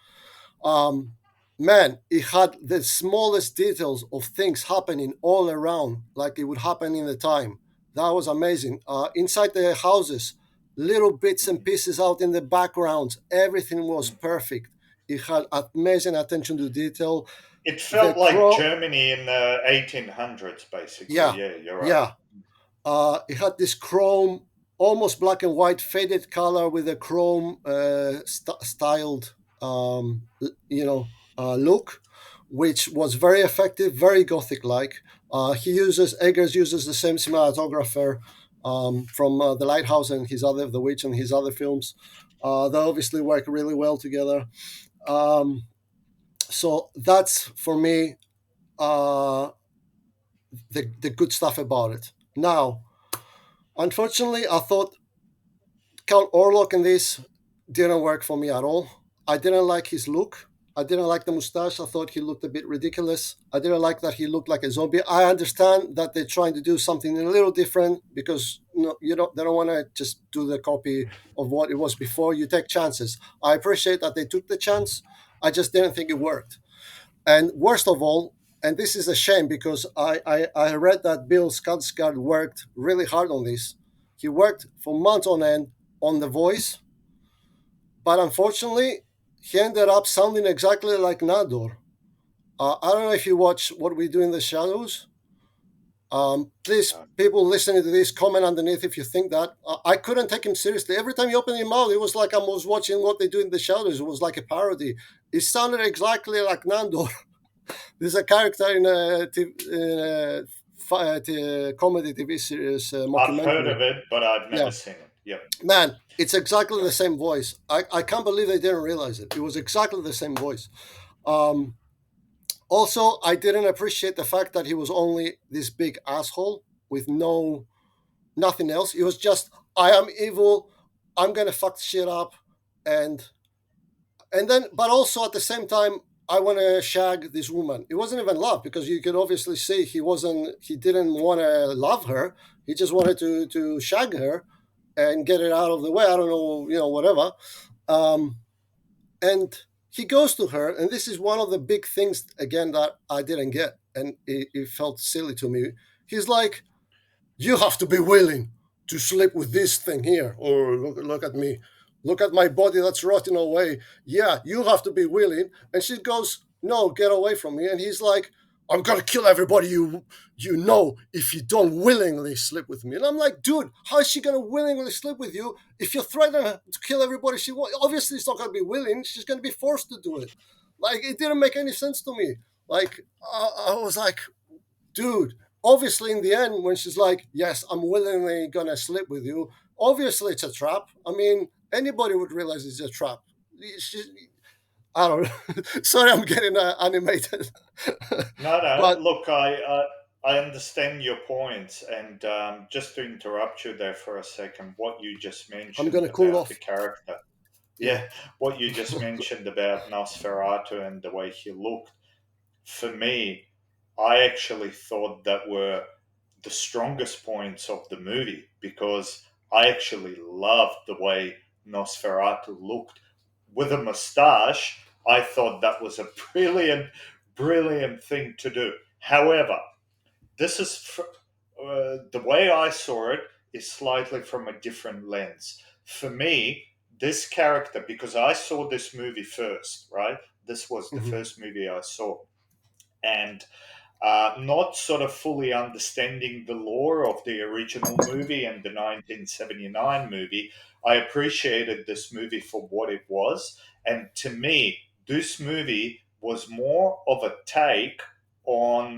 um, man, it had the smallest details of things happening all around, like it would happen in the time. That was amazing. Inside the houses, little bits and pieces out in the background, everything was Mm. perfect. It had amazing attention to detail. It The felt like crow, Germany in the 1800s, basically. yeah, Yeah, you're right. yeah. It had this chrome, almost black and white, faded color with a chrome styled, look, which was very effective, very gothic-like. Eggers uses the same cinematographer from The Lighthouse and The Witch and his other films. They obviously work really well together. Um, so that's for me uh, the good stuff about it. Now, unfortunately, I thought Count Orlok in this didn't work for me at all. I didn't like his look. I didn't like the mustache. I thought he looked a bit ridiculous. I didn't like that he looked like a zombie. I understand that they're trying to do something a little different because they don't want to just do the copy of what it was before. You take chances. I appreciate that they took the chance. I just didn't think it worked. And worst of all, and this is a shame because I read that Bill Skarsgård worked really hard on this. He worked for months on end on the voice, but unfortunately, he ended up sounding exactly like Nador. I don't know if you watch What We Do in the Shadows. Please, Uh, people listening to this, comment underneath if you think that. I couldn't take him seriously. Every time he opened his mouth, it was like I was watching What They Do in the Shadows. It was like a parody. It sounded exactly like Nandor. There's a character in a comedy TV series, I've heard of mockumentary. it, but I've Yeah, never seen it. Yep. man, it's exactly the same voice. I can't believe they didn't realize it. It was exactly the same voice. Um, Also, I didn't appreciate the fact that he was only this big asshole with nothing else. It was just, I am evil. I'm gonna fuck shit up, and but also at the same time, I want to shag this woman. It wasn't even love because you could obviously see he didn't want to love her. He just wanted to shag her and get it out of the way. I don't know, whatever. Um, and he goes to her, and this is one of the big things again that I didn't get, and it felt silly to me. He's like, you have to be willing to sleep with this thing here. Or look at me. Look at my body that's rotting away. Yeah, you have to be willing. And she goes, no, get away from me. And he's like, I'm gonna kill everybody you know if you don't willingly sleep with me. And I'm like, dude, how is she gonna willingly sleep with you if you're threatening her to kill everybody she wants? Obviously, it's not gonna be willing. She's gonna be forced to do it. Like, it didn't make any sense to me. Like, I was like, dude, obviously in the end when she's like, yes, I'm willingly gonna sleep with you, obviously it's a trap. I mean, anybody would realize it's a trap. She, I don't know. Sorry, I'm getting animated. No, no. But Look, I understand your points, and just to interrupt you there for a second, what you just I'm mentioned gonna cool about the off. character, Yeah. yeah, what you just mentioned about Nosferatu and the way he looked. For me, I actually thought that were the strongest points of the movie because I actually loved the way Nosferatu looked with a mustache. I thought that was a brilliant, brilliant thing to do. However, the way I saw it is slightly from a different lens. For me, this character, because I saw this movie first, right? This was the Mhm. first movie I saw. And not sort of fully understanding the lore of the original movie and the 1979 movie, I appreciated this movie for what it was. And to me, this movie was more of a take on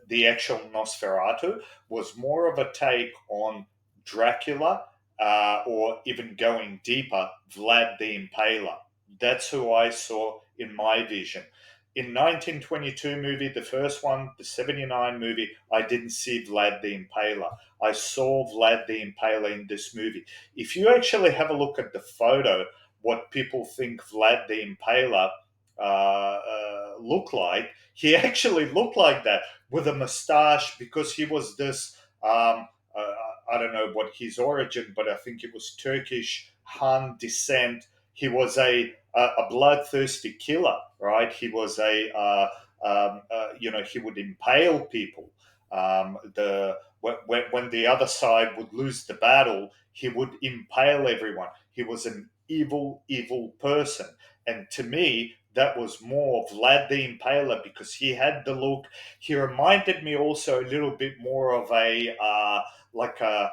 the actual Nosferatu, was more of a take on Dracula, or even going deeper, Vlad the Impaler. That's who I saw in my vision. In 1922 movie, the first one, the 79 movie, I didn't see Vlad the Impaler. I saw Vlad the Impaler in this movie. If you actually have a look at the photo, what people think Vlad the Impaler look like, he actually looked like that with a mustache, because he was this. I don't know what his origin, but I think it was Turkish Han descent. He was a bloodthirsty killer, right? He was he would impale people. When the other side would lose the battle, he would impale everyone. He was an evil, evil person. And to me, that was more Vlad the Impaler, because he had the look. He reminded me also a little bit more of like a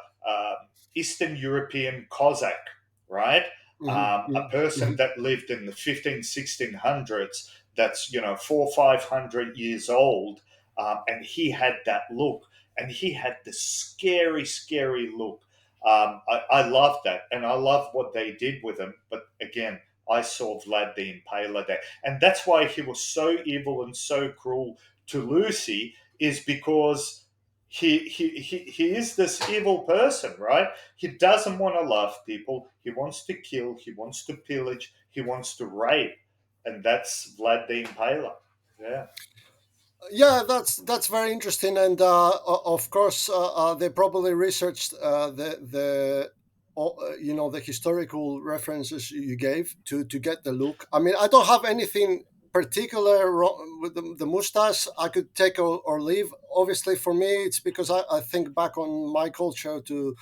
Eastern European Cossack, right? A person Mhm. that lived in the 1600s, that's, 400 or 500 years old, and he had that look, and he had the scary, scary look. I love that, and I love what they did with him. But again, I saw Vlad the Impaler there, and that's why he was so evil and so cruel to Lucy, is because he is this evil person, right? He doesn't want to love people. He wants to kill. He wants to pillage. He wants to rape, and that's Vlad the Impaler. Yeah. Yeah, that's very interesting, and of course, they probably researched the historical references you gave to get the look. I mean, I don't have anything particular wrong with the mustache. I could take or leave. Obviously, for me, it's because I think back on my culture to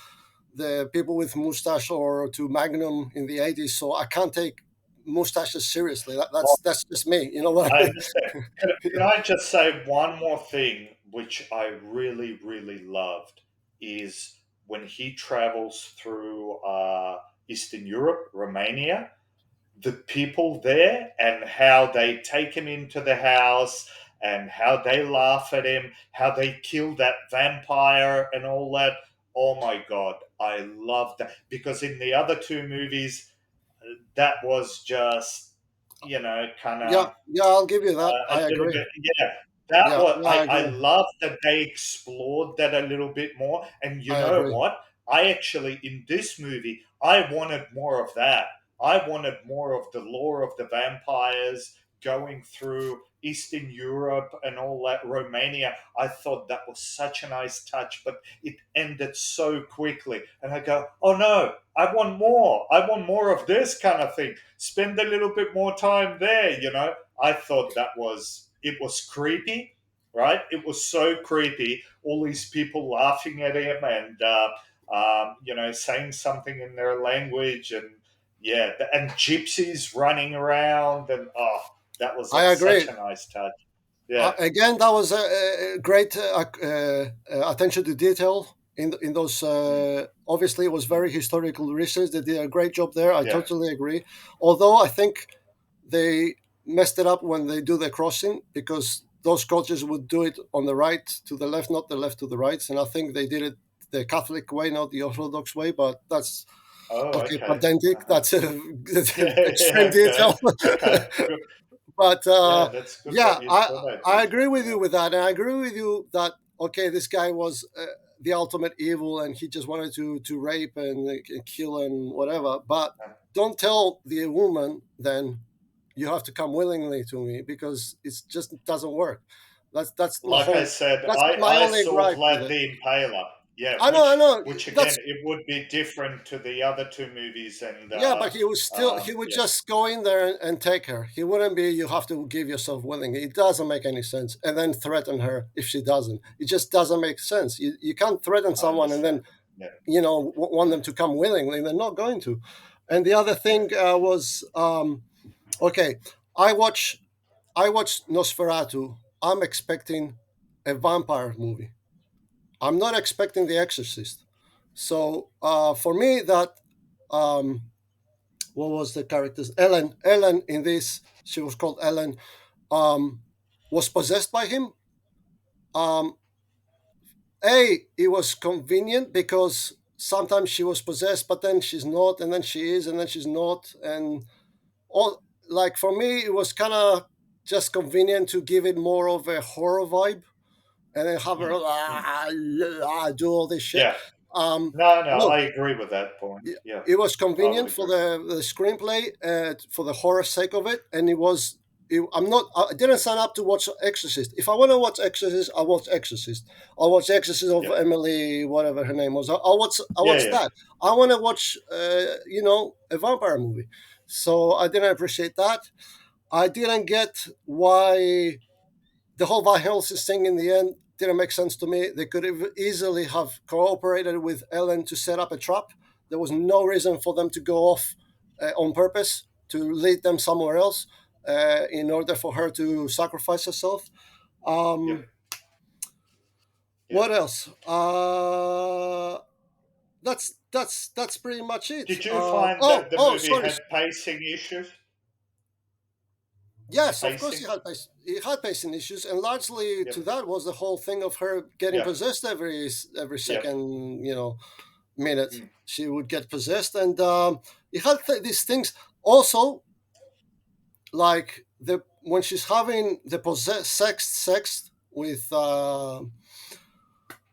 the people with mustache or to Magnum in the 80s, so I can't take mustaches seriously. That's just me. You know what I I understand. Can mean? I just say one more thing, which I really, really loved, is when he travels through Eastern Europe, Romania, the people there and how they take him into the house and how they laugh at him, how they kill that vampire and all that. Oh my God, I love that. Because in the other two movies, that was just, kind Yeah, of yeah, I'll give you that. a I little agree. bit, yeah. That Yeah, was yeah, I I agree. love that they explored that a little bit more. And you I know agree. what? I actually, in this movie, I wanted more of that. I wanted more of the lore of the vampires going through Eastern Europe and all that, Romania. I thought that was such a nice touch, but it ended so quickly. And I go, oh no, I want more. I want more of this kind of thing. Spend a little bit more time there. I thought that was creepy, right? It was so creepy. All these people laughing at him and saying something in their language, and yeah, and gypsies running around, and that was I such agree. a nice touch. Yeah, Again, that was a great attention to detail in those. mm, Obviously, it was mm, very historical research. They did a great job there. I yeah. totally agree. Although I think they messed it up when they do the crossing because those coaches would do it on the right to the left, not the left to the right. And I think they did it the Catholic way, not the Orthodox way. But that's Oh, okay. okay. Pedantic. Uh-huh. That's a Yeah, extreme yeah, okay, detail. okay. Good. But Yeah, that's good yeah, that you I thought I I did. agree with Yeah, you with that, and I agree with you that okay, this guy was the ultimate evil, and he just wanted to rape and kill and whatever. But yeah. don't tell the woman then you have to come willingly to me because it just doesn't work. That's my Like I whole. said, That's my I only saw gripe with Vlad it. the Impaler. Yeah, I know. which again, That's it would be different to the other two movies, and Yeah, but he would yeah, just go in there and take her. He wouldn't be you have to give yourself willingly. It doesn't make any sense. And then threaten her if she doesn't. It just doesn't make sense. You can't threaten I someone and then understand. Yeah, want yeah, them to come willingly. They're not going to. And the other yeah. thing was okay. I watch I watched Nosferatu. I'm expecting a vampire movie. I'm not expecting The Exorcist. So for me that um, what was the character's Ellen in this, she was called Ellen, um was possessed by him. um it was convenient because sometimes she was possessed, but then she's not, and then she is, and then she's not, and all, like, for me it was kind of just convenient to give it more of a horror vibe, and then have her Mm, mm. do all this shit. Yeah. um No, no, Look, I agree with that point. Yeah, it was convenient totally for agree. the screenplay, for the horror sake of it, and I didn't sign up to watch Exorcist. If I want to watch Exorcist, I watch Exorcist. I'll watch Exorcist of Yeah, Emily, whatever her name was. I yeah, watch yeah, that. I want to watch a vampire movie. So I didn't appreciate that. I didn't get why the whole Van Helsing thing in the end didn't make sense to me. They could have easily have cooperated with Ellen to set up a trap. There was no reason for them to go off on purpose to lead them somewhere else in order for her to sacrifice herself. yeah, Um, yeah. what else? That's pretty much it. Did you find Oh, that the oh, movie sorry. had pacing issues? Yes, of course Pacing? he had pacing issues, and largely Yep. to that was the whole thing of her getting Yeah, possessed every yeah, second, minute mm, she would get possessed, and it had these things also, like the when she's having the sex with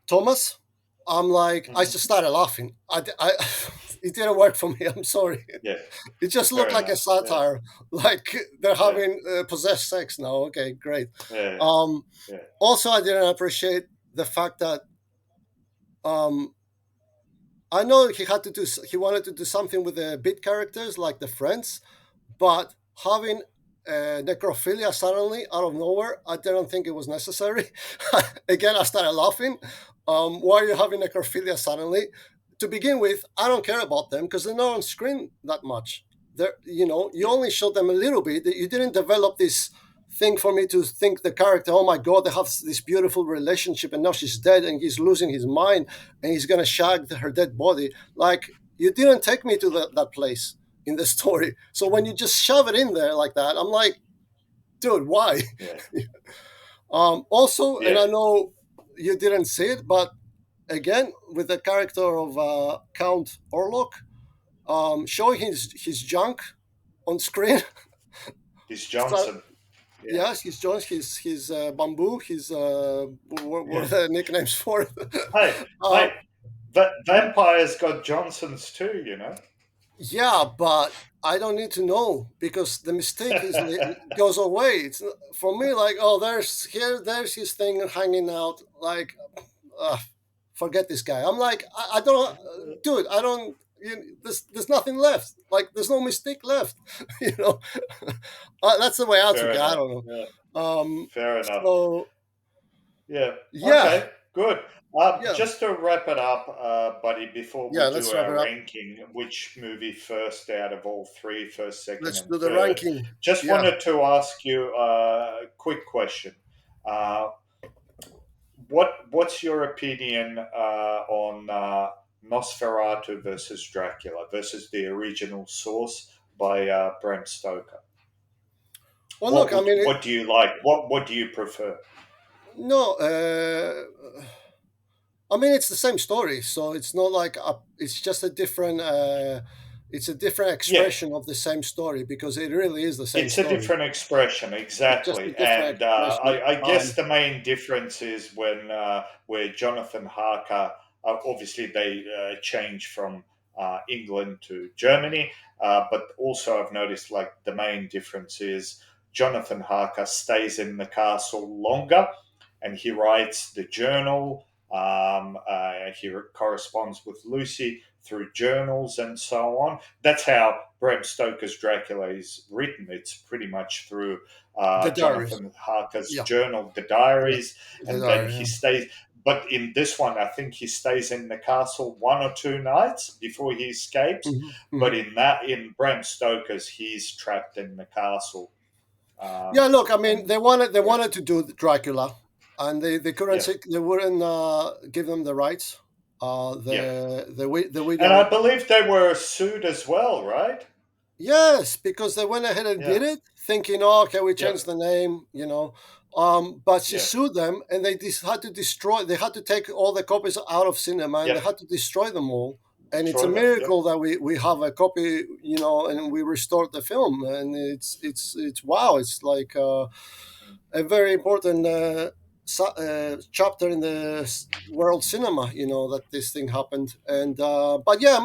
Thomas. I'm like, I hmm, just started laughing. It didn't work for me. I'm sorry. yeah. It just Fair looked like a enough. Yeah, satire. Like they're yeah, having possessed sex now. Okay, great. yeah, Um, yeah, Also, I didn't appreciate the fact that um, I know he wanted to do something with the bit characters like the friends, but having necrophilia suddenly out of nowhere, I didn't think it was necessary. Again, I started laughing. Why are you having necrophilia suddenly? To begin with, I don't care about them because they're not on screen that much. You yeah, only showed them a little bit. You didn't develop this thing for me to think the character, oh my god, they have this beautiful relationship, and now she's dead, and he's losing his mind, and he's gonna shag her dead body. Like, you didn't take me to that place in the story. So when you just shove it in there like that, I'm like, dude, why? yeah, Also, and yeah. I know you didn't see it, but again, with the character of Count Orlok, showing his junk on screen. This So, Johnson. Yeah, yes, his junk, his bamboo, his what are yeah. the nicknames for it? Hey, uh, hey, vampires got Johnsons too, you know. Yeah, but I don't need to know because the mistake goes away. It's for me like, oh, there's his thing hanging out. Like, uh, forget this guy. I'm like, I don't, dude. I don't. There's nothing left. Like, there's no mistake left. you know, that's the way I took Fair it. I enough. don't Yeah, know. fair enough. So Yeah. yeah, Okay. Good. yeah, Just to wrap it up, buddy, before yeah. we do Let's wrap our it up. ranking, which movie first out of all three, first, second, Let's and do the third? ranking. Just Yeah. wanted to ask you a quick question. Uh, what's your opinion on Nosferatu versus Dracula versus the original source by Bram Stoker? Well, look. I mean, What do you like? What do you prefer? no. I mean, it's the same story, so it's not like it's just a different. It's a different Yeah, expression of the same story because it really is the same it's a story. different expression, It's just a exactly, different and expression. I guess the main difference is when where Jonathan Harker, obviously they change from England to Germany, but also I've noticed like the main difference is Jonathan Harker stays in the castle longer, and he writes the journal. He corresponds with Lucy through journals and so on. That's how Bram Stoker's Dracula is written. It's pretty much through The diaries. Jonathan Harker's Yeah, journal, the yeah, diaries, the and then diary. he Yeah. stays. But in this one, I think he stays in the castle 1 or 2 nights before he escapes. hmm But hmm in Bram Stoker's, he's trapped in the castle. Yeah. Look, I mean, And they yeah, wanted to do Dracula, and they couldn't yeah, say, they wouldn't give them the rights. yeah. The And I widow. believe they were sued as well, right? Yes, because they went ahead and Yeah, did it, thinking, "Oh, okay, we yep, changed the name," you know. But she yeah. sued them, and had to destroy. They had to take all the copies out of cinema, and they Yep, had to destroy them all. And it's a destroy them. Yep. miracle that we have a copy, you know, and we restored the film. And it's wow. It's like Mm. a very important chapter in the world cinema. You know that this thing happened, and but yeah,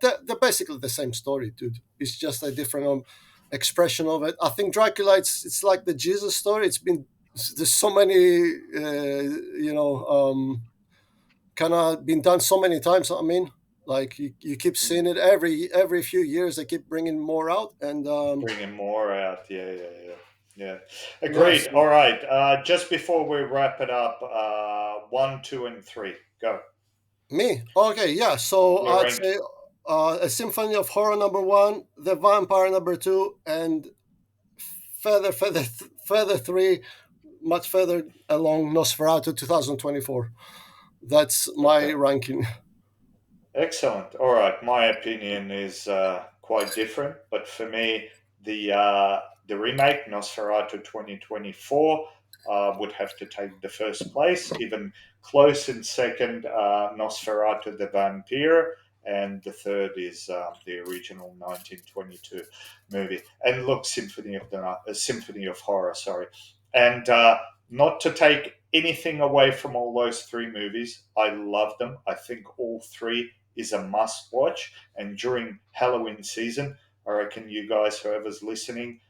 they're basically the same story, dude. It's just a different expression of it. I think Dracula, it's like the Jesus story. It's been there's so many, you know, kind of been done so many times. I mean, like you keep Mm. seeing it every few years. They keep bringing more out, and Bringing more out. Yeah, yeah, yeah. Yeah. yes, Agreed. All right. Just before we wrap it up, one, two, and three. Go. me. Okay, yeah. So Your I'd rank. say a Symphony of Horror number one, The Vampire number two, and further three, much further along Nosferatu 2024. That's my Okay. ranking. Excellent. All right. My opinion is quite different, but for me, the remake Nosferatu 2024 would have to take the first place. Even close in second, Nosferatu the Vampyre, and the third is the original 1922 movie. And look, Symphony of Horror. Sorry, and not to take anything away from all those three movies. I love them. I think all three is a must watch. And during Halloween season, I reckon you guys, whoever's listening,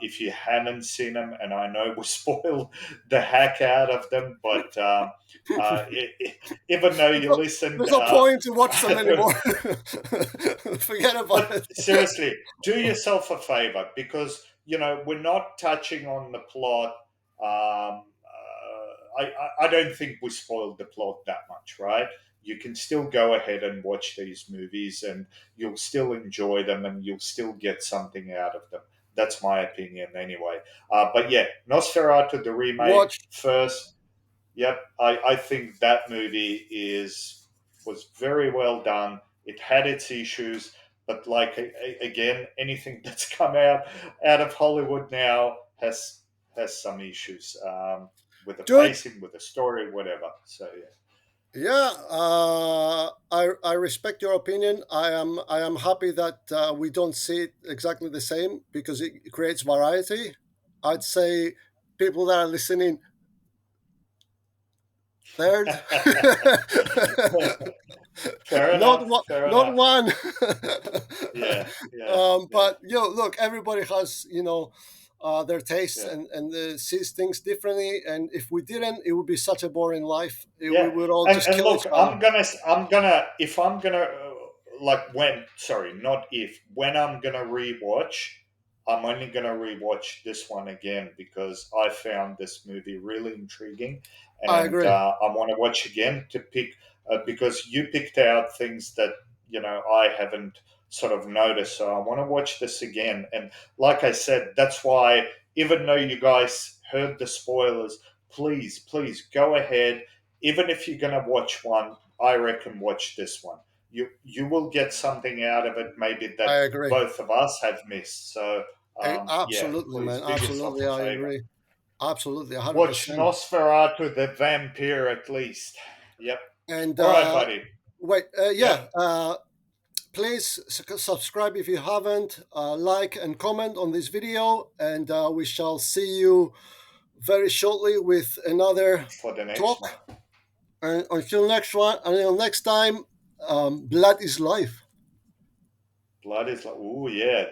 if you haven't seen them, and I know we spoiled the heck out of them, but even though There's you no, listened, there's no point to watch them anymore. Forget about but it. seriously, do yourself a favor because we're not touching on the plot. I don't think we spoiled the plot that much, right? You can still go ahead and watch these movies, and you'll still enjoy them, and you'll still get something out of them. That's my opinion, anyway. But yeah, Nosferatu the remake Watch, first. Yep, I think that movie was very well done. It had its issues, but like again, anything that's come out of Hollywood now has some issues with the dude. pacing, with the story, whatever. So yeah, Yeah, I respect your opinion. I am happy that we don't see it exactly the same because it creates variety. I'd say people that are listening third, fair not enough, one, fair not enough. one. Yeah, yeah, yeah, But look, everybody has their tastes yeah. and sees things differently. And if we didn't, it would be such a boring life. We Yeah, would all and just kill look, each other. I'm gonna, if I'm gonna, like when, sorry, not if, when I'm gonna rewatch, I'm only gonna rewatch this one again because I found this movie really intriguing, I and agree. I want to watch again to pick because you picked out things that I haven't sort of noticed, so I want to watch this again, and like I said, that's why even though you guys heard the spoilers, please go ahead. Even if you're going to watch one, I reckon watch this one. You will get something out of it, maybe I that agree. both of us have missed. So yeah, Absolutely, please man. do yourself Absolutely, a I favor. agree. Absolutely, hundred Watch percent. Nosferatu the Vampire at least. Yep. And All right, buddy. wait, Yep. yeah. Please subscribe if you haven't. Like and comment on this video, and we shall see you very shortly with another For the next one. talk. And until next time, blood is life. Blood is like, ooh, yeah.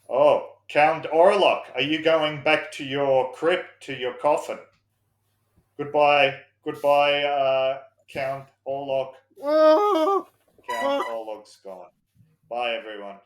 Oh, Count Orlok, are you going back to your crypt, to your coffin? Goodbye. Goodbye, Count Orlok. Ah, Count ah. Orlok's gone. Bye, everyone.